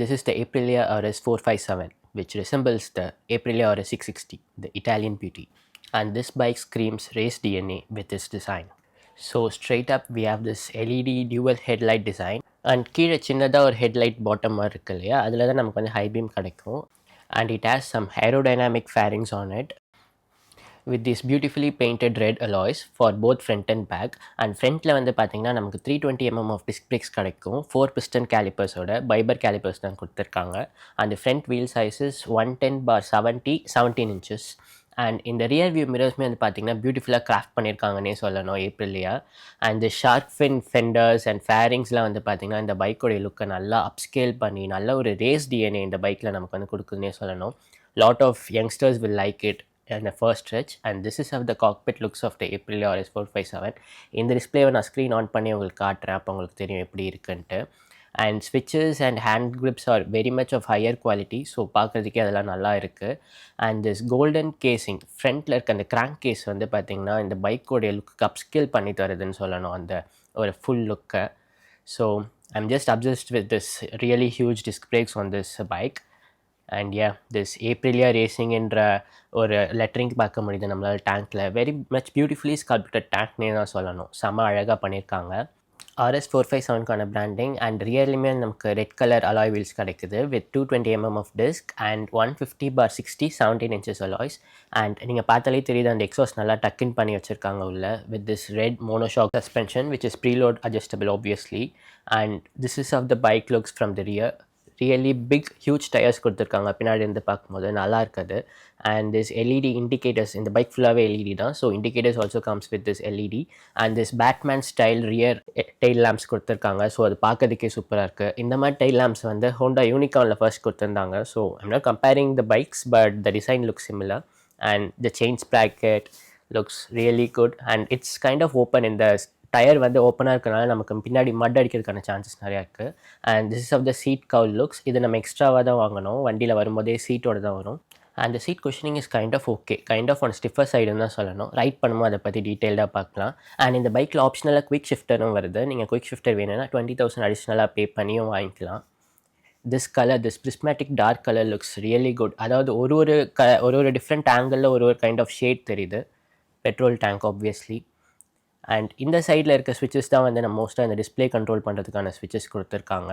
this is the Aprilia RS 457, which resembles the Aprilia RS 660, the Italian beauty. And this bike screams race DNA with its design. So straight up we have this LED dual headlight design and கீழே சின்னதாக ஒரு headlight bottom மாதிரி இருக்கு இல்லையா, அதில் தான் நமக்கு வந்து ஹை பீம் கிடைக்கும். And it has some aerodynamic fairings on it with these beautifully painted red alloys for both front and back. And ஃப்ரண்ட்டில் வந்து பார்த்தீங்கன்னா நமக்கு 320 of disc brakes கிடைக்கும். 4 piston calipers-ஓட பைபர் calipers தான் கொடுத்துருக்காங்க. And the front wheel size is 110/70 17 inches. And இந்த rear view மிரர்ஸ்மே வந்து பார்த்தீங்கன்னா பியூட்டிஃபுல்லாக கிராஃப்ட் பண்ணியிருக்காங்கன்னே சொல்லணும் ஏப்ரிலியா. அண்ட் இந்த ஷார்க் ஃபின் ஃபெண்டர்ஸ் அண்ட் ஃபேரிங்ஸ்லாம் வந்து பார்த்தீங்கன்னா இந்த பைக்கோடைய லுக்கை நல்லா அப்ஸ்கேல் பண்ணி நல்ல ஒரு ரேஸ் டிஎன்ஏ இந்த பைக்கில் நமக்கு வந்து கொடுக்குதுன்னே சொல்லணும். Lot of youngsters will like it in the first stretch. And this is how the cockpit looks of the Aprilia RS 457. இந்த டிஸ்பிளேவை நான் ஸ்க்ரீன் ஆன் பண்ணி உங்களுக்கு காட்டுறேன், அப்போ உங்களுக்கு தெரியும் எப்படி இருக்குன்ட்டு. அண்ட் ஸ்விட்சஸ் and hand grips are very much of higher quality. So பார்க்குறதுக்கே அதெல்லாம் நல்லா இருக்குது. அண்ட் திஸ் கோல்டன் கேசிங் ஃப்ரண்ட்டில் இருக்க அந்த கிராங்க் கேஸ் வந்து பார்த்திங்கன்னா இந்த பைக்கோடைய லுக்கு அப்ஸ்கில் பண்ணி தருதுன்னு சொல்லணும், அந்த ஒரு ஃபுல் லுக்கை. So I'm just obsessed with this really huge disc brakes on this bike. And yeah, this Aprilia racing என்ற ஒரு லெட்டரிங் பார்க்க முடியுது நம்மளால் டேங்க்கில். வெரி மச் பியூட்டிஃபுல்லி ஸ்கல்ப்டட் டேங்க்னே தான் சொல்லணும், செம்ம அழகாக பண்ணியிருக்காங்க. RS 457க்கான பிராண்டிங் அண்ட் ரியர்லையுமே நமக்கு ரெட் கலர் அலாய் வீல்ஸ் கிடைக்குது with 220 of disc and 150/60 17 inches alloys. And நீங்கள் பார்த்தாலே தெரியுது அந்த எக்ஸாஸ்ட் நல்லா டக்கின் பண்ணி வச்சுருக்காங்க உள்ள with this red monoshock suspension which is preload adjustable obviously. And this is of the bike looks from the rear. Really big huge tyres கொடுத்துருக்காங்க பின்னாடி இருந்து பார்க்கும்போது நல்லா இருக்குது. அண்ட் திஸ் எல்இடி இண்டிகேட்டர்ஸ், இந்த பைக் ஃபுல்லாகவே எல்இடி தான். So indicators also comes with this LED. And this Batman style rear tail lamps கொடுத்துருக்காங்க. ஸோ அது பார்க்கறதுக்கே சூப்பராக இருக்குது. இந்த மாதிரி டெயில் லேம்ப்ஸ் வந்து ஹோண்டா யூனிகார்னில் ஃபர்ஸ்ட் கொடுத்துருந்தாங்க. So I'm not comparing the bikes, but the design looks similar. And the chain sprocket looks really good. And it's kind of open. இந்த டயர் வந்து ஓப்பனாக இருக்கிறனால நமக்கு பின்னாடி மட் அடிக்கிறதுக்கான சான்சஸ் நிறையா இருக்குது. And this is of the seat cowl looks. இது நம்ம எக்ஸ்ட்ராவாக தான் வாங்கணும், வண்டியில் வரும்போதே சீட்டோடு தான் வரும். And the seat cushioning is kind of okay, kind of on stiffer சைடுன்னு தான் சொல்லணும். ரைட் பண்ணும்போது அதை பற்றி டீட்டெயில்டாக பார்க்கலாம். அண்ட் இந்த பைக்கில் ஆப்ஷனலாக குவிக் ஷிஃப்டரும் வருது. நீங்கள் குவிக் ஷிஃப்டர் வேணும்னா 20,000 அடிஷ்னலாக பே பண்ணியும் வாங்கிக்கலாம். This colour, this prismatic dark colour looks really good. அதாவது ஒரு டிஃப்ரெண்ட் ஆங்கிளில் ஒரு கைண்ட் ஆஃப் ஷேட் தெரியுது. Petrol tank obviously. அண்ட் இந்த சைடில் இருக்க ஸ்விட்சஸ் தான் வந்து நம்ம மோஸ்ட்டாக இந்த டிஸ்பிளே கண்ட்ரோல் பண்ணுறதுக்கான ஸ்விட்சஸ் கொடுத்துருக்காங்க.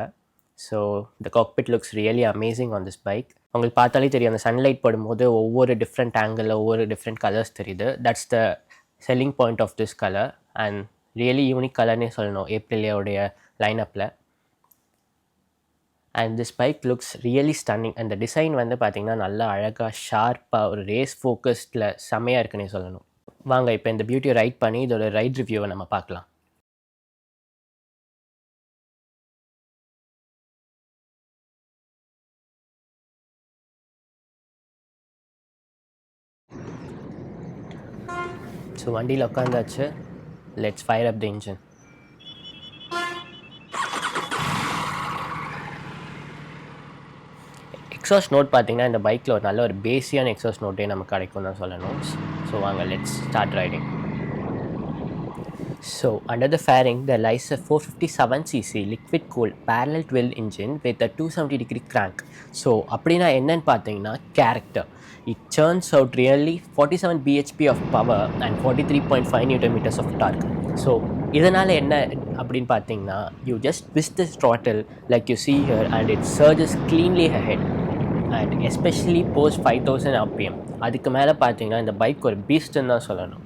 So the cockpit looks really amazing on this bike. உங்களுக்கு பார்த்தாலே தெரியும், அந்த சன்லைட் படும்போது ஒவ்வொரு டிஃப்ரெண்ட் ஆங்கிளில் ஒவ்வொரு டிஃப்ரெண்ட் கலர்ஸ் தெரியுது. That's the selling point of this colour. And really unique கலர்னே சொல்லணும் ஏப்ரிலியாவுடைய லைனப்பில். And this bike looks really stunning. அந்த டிசைன் வந்து பார்த்திங்கன்னா நல்லா அழகாக ஷார்ப்பாக ஒரு ரேஸ் ஃபோக்கஸ்டில் செம்மையாக இருக்குன்னே சொல்லணும். வாங்க இப்போ இந்த பியூட்டியை ரைட் பண்ணி இதோட ரைட் ரிவ்யூவை நம்ம பார்க்கலாம். ஸோ வண்டியில் உட்காந்தாச்சு. Let's fire up the engine. Exhaust note பார்த்தீங்கன்னா இந்த பைக்கில் ஒரு நல்ல ஒரு பேஸியான எக்ஸாஸ்ட் நோட்டே நமக்கு கிடைக்கும் தான் சொல்லணும். ஸோ வாங்க, let's start riding. So under the fairing there lies a 457cc liquid cooled parallel twin engine with a 270-degree crank. So அப்படின்னா என்னன்னு பார்த்தீங்கன்னா character. It churns out really 47 bhp of power and 43.5 Nm of torque. So இதனால் என்ன அப்படின்னு பார்த்தீங்கன்னா, you just twist the throttle like you see here and it surges cleanly ahead and especially post 5000 rpm. அதுக்கு மேலே பார்த்தீங்கன்னா இந்த bike ஒரு பீஸ்ட்டுன்னு தான் சொல்லணும்.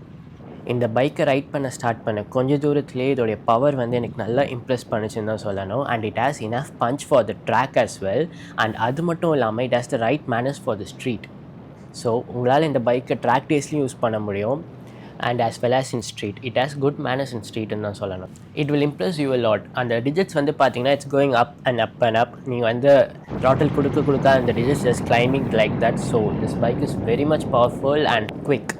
இந்த பைக்கை ரைட் பண்ண ஸ்டார்ட் பண்ண கொஞ்சம் தூரத்துலேயே இதோடைய பவர் வந்து எனக்கு நல்லா இம்ப்ரெஸ் பண்ணிச்சுன்னு தான் சொல்லணும். And it has enough punch for the track as well. And அது மட்டும் இல்லாமல் it has the right manners for the street. So உங்களால் இந்த பைக்கை ட்ராக் டேஸ்லையும் யூஸ் பண்ண முடியும் and as well as in street. It has good manners in ஸ்ட்ரீட்னு தான் சொல்லணும். It will impress you a lot. அந்த டிஜிட்ஸ் வந்து பார்த்தீங்கன்னா it's going up and up and up. நீங்கள் வந்து த்ராட்டில் கொடுக்க அந்த digits just climbing like that. So this bike is very much powerful and quick.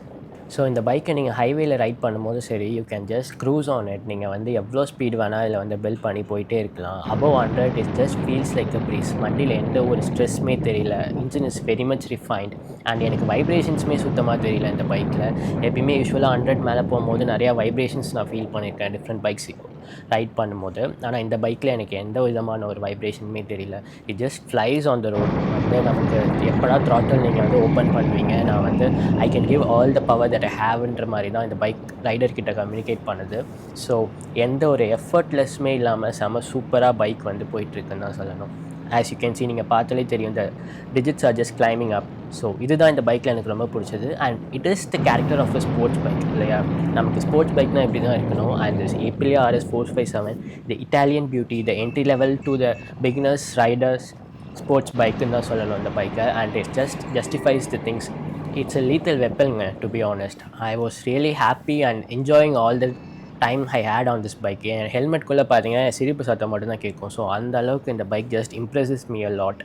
So இந்த பைக்கை நீங்கள் ஹைவேல ரைட் பண்ணும்போது சரி, you can just cruise on it. நீங்கள் வந்து எவ்வளோ ஸ்பீட் வேணால் இதில் வந்து பில்ட் பண்ணி போயிட்டே இருக்கலாம். Above 100 it just feels like a breeze. வண்டியில் எந்த ஒரு ஸ்ட்ரெஸ்ஸுமே தெரியல. Engine is very much refined and எனக்கு வைப்ரேஷன்ஸுமே சுத்தமாக தெரியல இந்த பைக்கில். எப்பயுமே யூஸ்வலாக 100 மேலே போகும்போது நிறையா வைப்ரேஷன்ஸ் நான் ஃபீல் பண்ணியிருக்கேன் டிஃப்ரெண்ட் பைக்ஸ் ரைட் பண்ணும்போது. ஆனால் இந்த பைக்கில் எனக்கு எந்த விதமான ஒரு வைப்ரேஷனுமே தெரியல. It just flies on the road. வந்து நமக்கு எப்படா த்ராட்டில் நீங்கள் வந்து ஓப்பன் பண்ணுவீங்க, நான் வந்து I can give all the power that I ஹேவ்ன்ற மாதிரி தான் இந்த பைக் ரைடர் கிட்ட கம்யூனிகேட் பண்ணுது. ஸோ எந்த ஒரு எஃபர்ட்லெஸ்மே இல்லாமல் செம சூப்பராக பைக் வந்து போயிட்டுருக்குன்னு தான் சொல்லணும். ஆஸ் யூ கேன் சி, நீங்கள் பார்த்தாலே தெரியும், இந்த digits are just climbing up. So இதுதான் இந்த பைக்கில் எனக்கு ரொம்ப பிடிச்சது. And it is the character of a sports bike இல்லையா? நமக்கு ஸ்போர்ட்ஸ் பைக்னால் இப்படி தான் இருக்கணும். And this Aprilia RS457, the Italian beauty, the entry level to the beginners riders sports பைக்குன்னு தான் சொல்லணும் இந்த பைக்கை. And it just justifies the things. It's a lethal weaponங்க, to be honest. I was really happy and enjoying all the time I had on this bike. என் ஹெல்மெட்குள்ளே பார்த்தீங்கன்னா சிரிப்பு சத்தம் மட்டும்தான் கேட்கும். ஸோ அந்த அளவுக்கு இந்த bike just impresses me a lot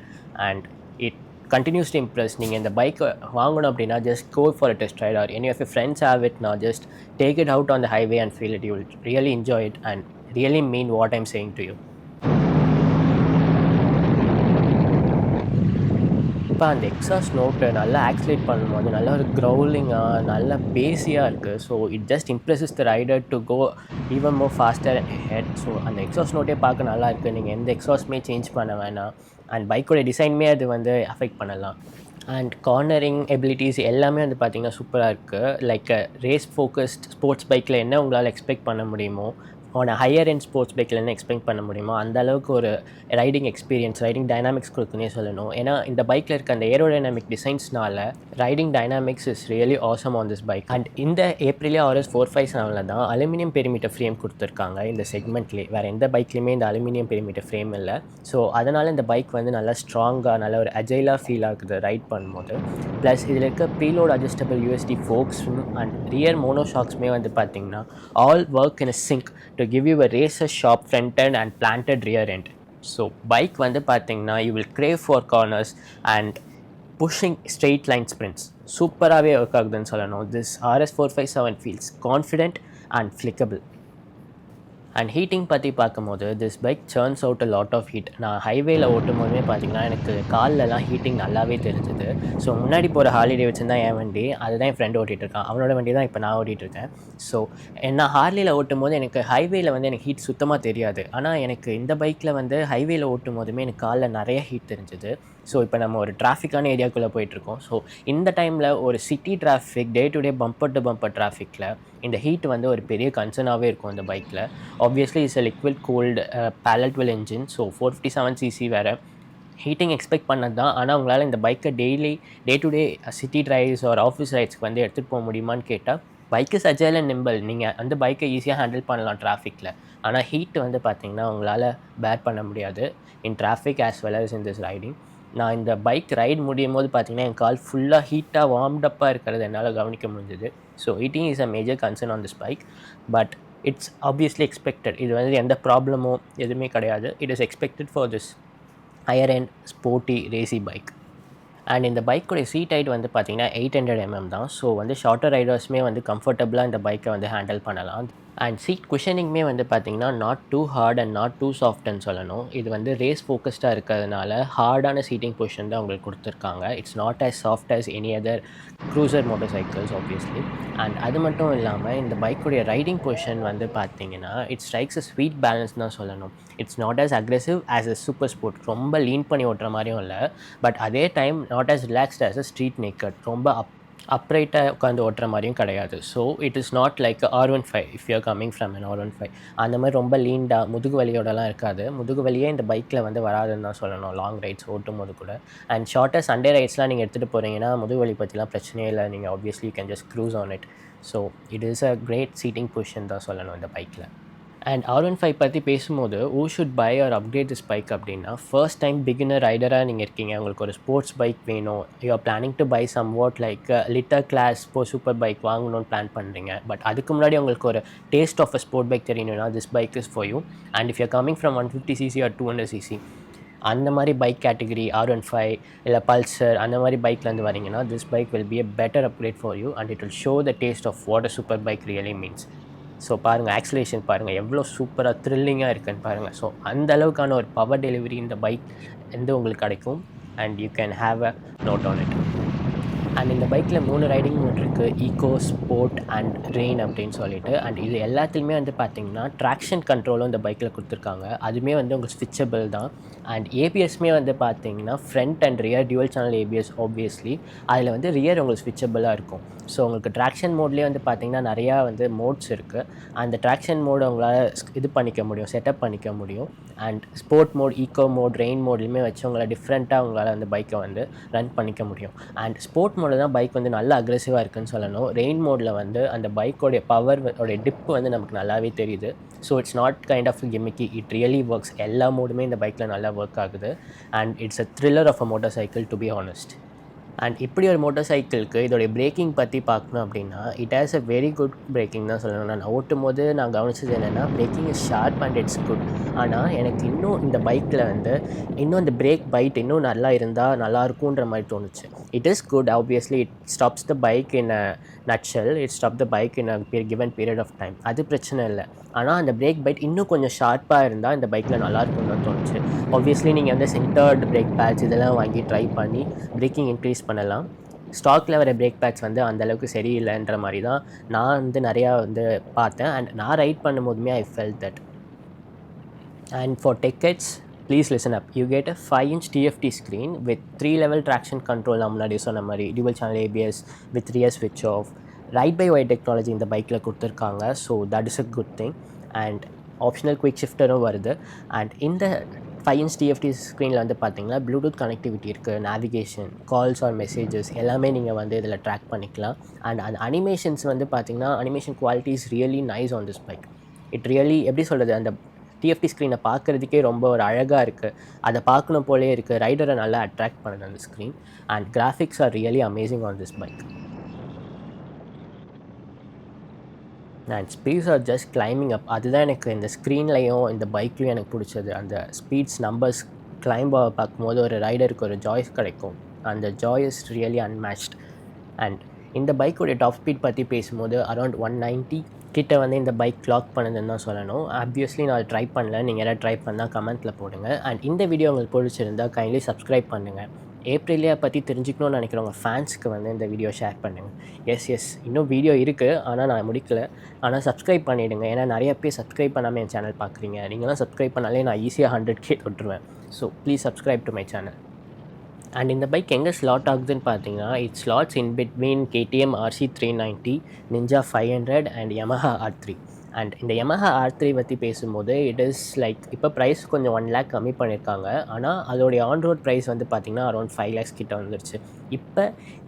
and it continues to impress. நீங்கள் இந்த பைக்கை வாங்கணும் அப்படின்னா just go for a test ride, or any of your friends have it now, just take it out on the highway and feel it. You will really enjoy it and really mean what I'm saying to you. இப்போ அந்த exhaust note நல்லா ஆக்சிலேட் பண்ணும்போது நல்ல ஒரு க்ரௌலிங்காக நல்ல பேஸியாக இருக்குது. So it just impresses the rider to go even more faster head. So அந்த எக்ஸாஸ்ட் நோட்டே பார்க்க நல்லா இருக்குது. நீங்கள் எந்த எக்ஸாஸ்ட்மே சேஞ்ச் பண்ண வேணாம். அண்ட் பைக்கோட டிசைன்மே அது வந்து அஃபெக்ட் பண்ணலாம். அண்ட் கார்னரிங் எபிலிட்டிஸ் எல்லாமே வந்து பார்த்திங்கன்னா சூப்பராக இருக்குது. லைக் ரேஸ் ஃபோக்கஸ்ட் ஸ்போர்ட்ஸ் பைக்கில் என்ன உங்களால் எக்ஸ்பெக்ட் பண்ண முடியுமோ, ஹையர் எண்ட் ஸ்போர்ட்ஸ் பைக்கில் என்ன எக்ஸ்பெக்ட் பண்ண முடியுமோ அந்த அளவுக்கு ஒரு ரைடிங் எக்ஸ்பீரியன்ஸ், ரைடிங் டைனாமிக்ஸ் கொடுக்குன்னே சொல்லணும். ஏன்னா இந்த பைக்கில் இருக்க அந்த ஏரோடைனாமிக் டிசைன்ஸ்னால riding dynamics is really awesome on this bike. And இந்த Aprilia RS457 தான் அலுமினியம் பெரிமீட்டர் ஃப்ரேம் கொடுத்துருக்காங்க இந்த செக்மெண்ட்லேயே. வேறு எந்த பைக்லேயுமே இந்த அலுமினியம் பெரிமீட்டர் ஃப்ரேம் இல்லை. ஸோ அதனால் இந்த பைக் வந்து நல்லா ஸ்ட்ராங்காக நல்ல ஒரு அஜைலாக ஃபீல் ஆகுது ரைட் பண்ணும்போது. ப்ளஸ் இதில் இருக்க ப்ரீலோட் அட்ஜஸ்டபிள் யூஎஸ்டி ஃபோக்ஸும் அண்ட் ரியர் மோனோஷாக்ஸுமே வந்து பார்த்திங்கன்னா all work in a sync to give you a razor sharp front end and planted rear end. So bike வந்து பார்த்தீங்கன்னா you will crave for corners and pushing straight line sprints. சூப்பராகவே work ஆகுதுன்னு சொல்லணும். This RS457 feels confident and flickable. And heating பற்றி பார்க்கும்போது this bike churns out a lot of heat. நான் ஹைவேல ஓட்டும் போதுமே பார்த்தீங்கன்னா எனக்கு கால்லலாம் ஹீட்டிங் நல்லாவே தெரிஞ்சுது. ஸோ முன்னாடி போகிற ஹார்லி டேவிட்சன் தான் என் வண்டி, அதுதான் என் ஃப்ரெண்டு ஓட்டிகிட்டு இருக்கான். அவனோட வண்டி தான் இப்போ நான் ஓட்டிகிட்ருக்கேன். ஸோ நான் ஹார்லியில் ஓட்டும் போது எனக்கு ஹைவேல வந்து எனக்கு ஹீட் சுத்தமாக தெரியாது. ஆனால் எனக்கு இந்த பைக்கில் வந்து ஹைவேல ஓட்டும் போதுமே எனக்கு காலில் நிறைய ஹீட் தெரிஞ்சுது. ஸோ இப்போ நம்ம ஒரு டிராஃபிக்கான ஏரியாக்குள்ளே போயிட்டுருக்கோம். ஸோ இந்த டைமில் ஒரு city traffic, day to day bumper to bumper டிராஃபிக்கில் இந்த ஹீட் வந்து ஒரு பெரிய கன்சர்னாகவே இருக்கும் இந்த பைக்கில். Obviously it's a liquid cooled parallel twin engine. So 457cc வேறு ஹீட்டிங் எக்ஸ்பெக்ட் பண்ணது தான். ஆனால் உங்களால் இந்த பைக்கை டே டு டே சிட்டி ட்ரைவ்ஸ் ஒரு ஆஃபீஸ் ரைட்ஸ்க்கு வந்து எடுத்துகிட்டு போக முடியுமான்னு கேட்டால் பைக்கு agile and nimble. நீங்கள் அந்த பைக்கை ஈஸியாக ஹேண்டில் பண்ணலாம் டிராஃபிக்கில். ஆனால் ஹீட் வந்து பார்த்திங்கன்னா உங்களால் பேர் பண்ண முடியாது in traffic as well as in this riding. நான் இந்த பைக் ரைட் முடியும் போது பார்த்திங்கன்னா என் கால் ஃபுல்லாக ஹீட்டாக வார்ம்டப்பாக இருக்கிறது என்னால் கவனிக்க முடிஞ்சுது. So heating is a major concern on this bike. But it's obviously expected. இது வந்து எந்த ப்ராப்ளமோ எதுவுமே கிடையாது. It is expected for this higher and sporty racy bike. And இந்த பைக்கோடைய சீட் ஹைட் வந்து பார்த்திங்கன்னா 800 mm தான். ஸோ வந்து ஷார்ட்டர் ரைடர்ஸுமே வந்து கம்ஃபர்டபுளாக இந்த பைக்கை வந்து ஹேண்டில் பண்ணலாம். அண்ட் சீட் குஷனிங்குமே வந்து பார்த்திங்கன்னா not too hard and not too சாஃப்ட்னு சொல்லணும். இது வந்து ரேஸ் ஃபோக்கஸ்டாக இருக்கிறதுனால ஹார்டான சீட்டிங் பொசிஷன் தான் உங்களுக்கு கொடுத்துருக்காங்க. It's not as soft as any other cruiser motor cycles obviously. And அது மட்டும் இல்லாமல் இந்த பைக்குடைய ரைடிங் பொசிஷன் வந்து பார்த்திங்கன்னா it strikes a sweet balance தான் சொல்லணும். It's not as aggressive as a super sport. ரொம்ப லீன் பண்ணி ஓட்டுற மாதிரியும் இல்லை, பட் அதே time not as relaxed as a street naked. ரொம்ப அப்ரைட்டாக உட்காந்து ஓட்டுற மாதிரியும் கிடையாது. So it is not like R15 if you are coming from an R15. அந்த மாதிரி ரொம்ப லீண்டாக முதுகு வலியோடலாம் இருக்காது. முதுகு வலியே இந்த பைக்கில் வந்து வராதுன்னு தான் சொல்லணும் லாங் ரைட்ஸ் ஓட்டும் போது கூட. அண்ட் ஷார்ட்டர் சண்டே ரைட்ஸ்லாம் நீங்கள் எடுத்துகிட்டு போகிறீங்கன்னா முதுகு வலி பற்றிலாம் பிரச்சனையே இல்லை. நீங்கள் obviously you can just cruise on it. So it is a great seating position தான் சொல்லணும் இந்த பைக்கில். அண்ட் R15 பற்றி பேசும்போது who should buy or upgrade this bike அப்படின்னா, ஃபர்ஸ்ட் டைம் பிகினர் ரைடராக நீங்கள் இருக்கீங்க, உங்களுக்கு ஒரு ஸ்போர்ட்ஸ் பைக் வேணும், you are planning to buy somewhat like litre class super bike வாங்கணும்னு பிளான் பண்ணுறீங்க. பட் அதுக்கு முன்னாடி உங்களுக்கு ஒரு taste of a sport bike தெரியணும்னா this bike is for you. And if you are coming from 150cc or 200cc, அந்த மாதிரி பைக் கேட்டகரி R15 இல்லை பல்சர் அந்த மாதிரி பைக்லேருந்து வரீங்கன்னா this bike will be a better upgrade for you and it will show the taste of what a super bike really means. So பாருங்கள், acceleration பாருங்கள் எவ்வளோ சூப்பராக த்ரில்லிங்காக இருக்குன்னு பாருங்கள். ஸோ அந்த அளவுக்கான ஒரு பவர் டெலிவரி இந்த பைக் வந்து உங்களுக்கு கிடைக்கும் and you can have a note on it. And இந்த பைக்கில் 3 ரைடிங் மோட் இருக்குது, ஈகோ, ஸ்போர்ட் அண்ட் ரெயின் அப்படின்னு சொல்லிட்டு. அண்ட் இது எல்லாத்துலேயுமே வந்து பார்த்திங்கன்னா ட்ராக்ஷன் கண்ட்ரோலும் இந்த பைக்கில் கொடுத்துருக்காங்க. அதுவுமே வந்து உங்களுக்கு ஸ்விட்சபிள் தான். அண்ட் ஏபிஎஸ்மே வந்து பார்த்திங்கன்னா front and rear dual channel ABS obviously. அதில் வந்து ரியர் உங்களுக்கு ஸ்விட்சபிளாக இருக்கும். ஸோ உங்களுக்கு ட்ராக்ஷன் மோட்லேயே வந்து பார்த்திங்கன்னா நிறையா வந்து மோட்ஸ் இருக்குது. அந்த ட்ராக்ஷன் மோடு உங்களால் இது பண்ணிக்க முடியும், செட்டப் பண்ணிக்க முடியும். And sport mode, eco mode, rain மோட்லையுமே வச்சு உங்களை டிஃப்ரெண்ட்டாக உங்களால் அந்த பைக்கை வந்து ரன் பண்ணிக்க முடியும். அண்ட் ஸ்போர்ட் மோடில் தான் பைக் வந்து நல்லா அக்ரெசிவாக இருக்குன்னு சொல்லணும். ரெயின் மோடில் வந்து அந்த பைக்கோடைய பவர் உடைய டிப் வந்து நமக்கு நல்லாவே தெரியுது. So it's not kind of gimmicky, it really works. எல்லா மோடுமே இந்த பைக்கில் நல்லா ஒர்க் ஆகுது. And it's a thriller of a motorcycle to be honest. And இப்படி ஒரு மோட்டார் சைக்கிளுக்கு இதோடைய பிரேக்கிங் பற்றி பார்க்கணும் அப்படின்னா it has a very good braking தான் சொல்லணும். நான் ஓட்டும் போது நான் கவனிச்சது என்னென்னா braking is sharp and it's good. ஆனால் எனக்கு இன்னும் இந்த பைக்கில் வந்து இன்னும் இந்த பிரேக் பைட் இன்னும் நல்லா இருந்தால் நல்லாயிருக்குன்ற மாதிரி தோணுச்சு. It is good, obviously it stops the bike in a nutshell, it stop the bike in a given period of time. அது பிரச்சனை இல்லை. ஆனால் அந்த பிரேக் பைட் இன்னும் கொஞ்சம் ஷார்ப்பாக இருந்தால் இந்த பைக்கில் நல்லாயிருக்குன்னு தான் தோணுச்சு. ஆப்வியஸ்லி நீங்கள் வந்து சென்டர்ட் பிரேக் பேட்ச் இதெல்லாம் வாங்கி ட்ரை பண்ணி பிரேக்கிங் இன்க்ரீஸ் பண்ணலாம். ஸ்டாக்கில் வர பிரேக் பேட்ச் வந்து அந்தளவுக்கு சரியில்லைன்ற மாதிரி தான் நான் வந்து நிறையா வந்து பார்த்தேன். அண்ட் நான் ரைட் பண்ணும்போதுமே I felt that. And for tech heads please listen up. You get a 5-inch TFT screen with 3-level traction control. நான் முன்னாடி சொன்ன மாதிரி dual channel ABS with rear switch off, ride by wire technology இந்த பைக்கில் கொடுத்துருக்காங்க. So that is a good thing. And optional quick ஷிஃப்டரும் வருது. And இந்த 5-inch TFT ஸ்க்ரீனில் வந்து பார்த்தீங்கன்னா ப்ளூடூத் கனெக்டிவிட்டி இருக்குது, நேவிகேஷன், கால்ஸ் ஆர் மெசேஜஸ் எல்லாமே நீங்கள் வந்து இதில் ட்ராக் பண்ணிக்கலாம். அண்ட் அந்த அனிமேஷன்ஸ் வந்து பார்த்தீங்கன்னா animation quality is really nice on this bike. It really எப்படி சொல்கிறது, அந்த டிஎஃப்டி ஸ்க்ரீனை பார்க்குறதுக்கே ரொம்ப ஒரு அழகாக இருக்குது, அதை பார்க்கணும் போலே இருக்குது. ரைடரை நல்லா அட்ராக்ட் பண்ணுது அந்த screen. And graphics are really amazing on this bike. And speeds are just climbing அப். அதுதான் எனக்கு இந்த ஸ்க்ரீன்லையும் இந்த பைக்லையும் எனக்கு பிடிச்சது. அந்த ஸ்பீட்ஸ் நம்பர்ஸ் கிளைம்ப் பார்க்கும்போது ஒரு ரைடருக்கு ஒரு ஜாய்ஸ் கிடைக்கும். அந்த ஜாய் இஸ் ரியலி அன்மேட்ச்ட். அண்ட் இந்த பைக்கோடைய டாப் ஸ்பீட் பற்றி பேசும்போது அரௌண்ட் 190 கிட்ட வந்து இந்த பைக் கிளாக் பண்ணுதுன்னு தான் சொல்லணும். ஆப்வியஸ்லி நான் அதை ட்ரை பண்ணல, நீங்கள் யாராவது ட்ரை பண்ணால் கமெண்ட்டில் போடுங்க. அண்ட் இந்த வீடியோ உங்களுக்கு பிடிச்சிருந்தால் கைண்ட்லி சப்ஸ்கிரைப் பண்ணுங்கள். ஏப்ரிலியா பற்றி தெரிஞ்சுக்கணும்னு நினைக்கிறவங்க ஃபேன்ஸ்க்கு வந்து இந்த வீடியோ ஷேர் பண்ணுங்கள். எஸ் இன்னும் வீடியோ இருக்குது, ஆனால் நான் முடிக்கலை. ஆனால் சப்ஸ்கிரைப் பண்ணிவிடுங்க. ஏன்னா நிறைய பேர் சப்ஸ்கிரைப் பண்ணாமல் என் சேனல் பார்க்குறீங்க. நீங்களாம் சப்ஸ்கிரைப் பண்ணாலே நான் ஈஸியாக 100K தொட்டுருவேன். So please subscribe to my channel. And இந்த பைக் எங்கே ஸ்லாட் ஆகுதுன்னு பார்த்தீங்கன்னா it slots in between KTM RC390, Ninja 500 and Yamaha R3. And இந்த Yamaha R3 பற்றி பேசும்போது இட் இஸ் லைக் இப்போ ப்ரைஸ் கொஞ்சம் 1 lakh கம்மி பண்ணியிருக்காங்க. ஆனால் அதோடைய ஆன் ரோட் ப்ரைஸ் வந்து பார்த்திங்கன்னா அரௌண்ட் 5 lakhs கிட்ட வந்துருச்சு.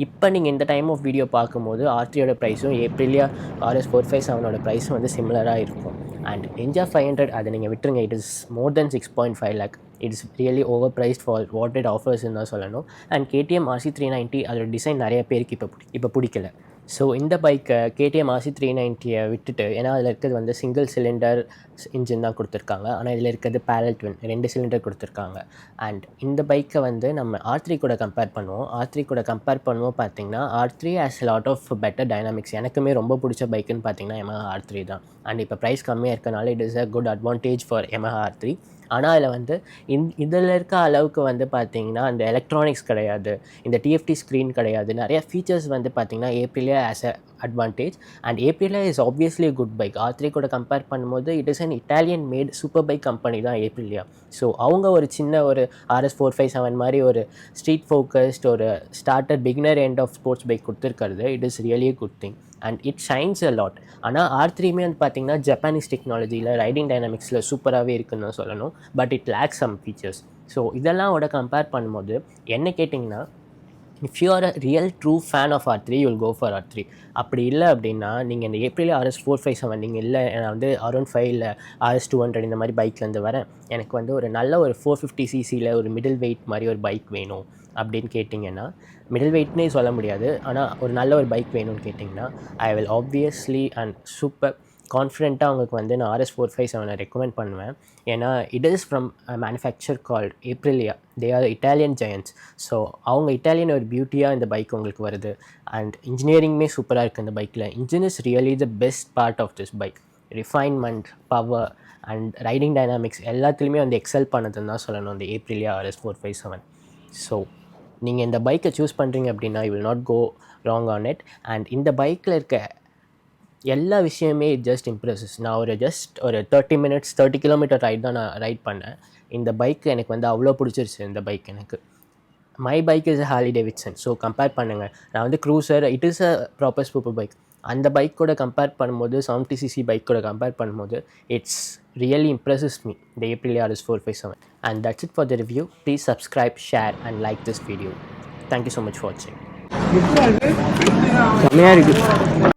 இப்போ நீங்கள் இந்த டைம் ஆஃப் வீடியோ பார்க்கும்போது R3யோட ப்ரைஸும் ஏப்ரிலியா RS457ஓட ப்ரைஸும் வந்து சிமிலராக இருக்கும். அண்ட் Ninja 500 அதை நீங்கள் விட்டுருங்க, it is more than 6.5 lakh. It's really overpriced for what it ஆஃபர்ஸ்ன்னு தான் சொல்லணும். அண்ட் KTM RC390 அதோட டிசைன் நிறைய பேருக்கு இப்போ பிடிக்கல. ஸோ இந்த பைக்கை KTM RC390 விட்டுட்டு, ஏன்னா அதில் இருக்கிறது வந்து சிங்கிள் சிலிண்டர் இன்ஜின் தான் கொடுத்துருக்காங்க, ஆனால் இதில் இருக்கிறது பேரல் ட்வின் 2 சிலிண்டர் கொடுத்துருக்காங்க. அண்ட் இந்த பைக்கை வந்து நம்ம R3 கூட கம்பேர் பண்ணுவோம் பார்த்தீங்கன்னா R3 has lot of better dynamics. எனக்குமே ரொம்ப பிடிச்ச பைக்குன்னு பார்த்தீங்கன்னா Yamaha R3 தான். அண்ட் இப்போ ப்ரைஸ் கம்மியாக இருக்கனால it is a good advantage for Yamaha R3. ஆனால் அதில் வந்து இதில் இருக்க அளவுக்கு வந்து பார்த்திங்கன்னா அந்த எலக்ட்ரானிக்ஸ் கிடையாது, இந்த TFT ஸ்க்ரீன் கிடையாது. நிறைய ஃபீச்சர்ஸ் வந்து பார்த்திங்கன்னா Aprilia as a advantage. And Aprilia is obviously good bike. R3 கூட கம்பேர் பண்ணும்போது it is an Italian made super bike company தான் ஏப்ரிலியா. ஸோ அவங்க ஒரு சின்ன ஒரு RS457 மாதிரி ஒரு ஸ்ட்ரீட் ஃபோக்கஸ்ட் ஒரு starter beginner end of sports bike கொடுத்துருக்கிறது it is really good thing. And it shines a lot. ஆனால் R3மே வந்து பார்த்திங்கன்னா ஜப்பானீஸ் டெக்னாலஜியில் ரைடிங் டைனாமிக்ஸில் சூப்பராகவே இருக்குன்னு தான் சொல்லணும். But it lacks some features. So இதெல்லாம் கம்பேர் பண்ணும்போது என்ன கேட்டிங்கன்னா, if you are a real true fan of R3 you will go for R3. அப்படி இல்லை அப்படின்னா நீங்கள் இந்த ஏப்ரிலியா RS457 நீங்கள் இல்லை நான் வந்து R15 இல்லை RS200 இந்த மாதிரி பைக்லேருந்து வரேன், எனக்கு வந்து ஒரு நல்ல ஒரு 450cc ஒரு மிடில் வெயிட் மாதிரி ஒரு பைக் வேணும் அப்படின்னு கேட்டிங்கன்னா, மிடில் வெயிட்னே சொல்ல முடியாது, ஆனால் ஒரு நல்ல ஒரு பைக் வேணும்னு கேட்டிங்கன்னா ஐ வில் ஆப்வியஸ்லி அண்ட் கான்ஃபிடென்ட்டாக அவங்களுக்கு வந்து நான் RS457 ரெக்கமெண்ட் பண்ணுவேன். ஏன்னா it is from a manufacture called Aprilia. They are Italian giants. So அவங்க இட்டாலியன் ஒரு பியூட்டியாக இந்த பைக் உங்களுக்கு வருது. அண்ட் இன்ஜினியரிங்குமே சூப்பராக இருக்குது இந்த பைக்கில். Engine is really the best part of this bike. Refinement, power and riding dynamics எல்லாத்துலேயுமே வந்து எக்ஸல் பண்ணதுன்னு தான் சொல்லணும் இந்த Aprilia RS457. ஸோ நீங்கள் இந்த பைக்கை சூஸ் பண்ணுறீங்க அப்படின்னா you will not go wrong on it. And இந்த பைக்கில் இருக்க எல்லா விஷயமே ஜஸ்ட் இம்ப்ரெஸஸ். நான் ஒரு 30 மினிட்ஸ் 30 கிலோமீட்டர் ரைட் தான் நான் ரைட் பண்ணேன். இந்த பைக் எனக்கு வந்து அவ்வளோ பிடிச்சிருச்சு. இந்த பைக் எனக்கு my bike is a Harley Davidson. So compare பண்ணுங்கள். நான் வந்து cruiser it is a proper super bike. அந்த பைக் கூட கம்பேர் பண்ணும்போது 70cc பைக் கூட கம்பேர் பண்ணும்போது it's really impresses me the Aprilia RS457. And that's it for the review. Please subscribe, share and like this video. Thank you so much for watching. செம்மையாக இருக்குது.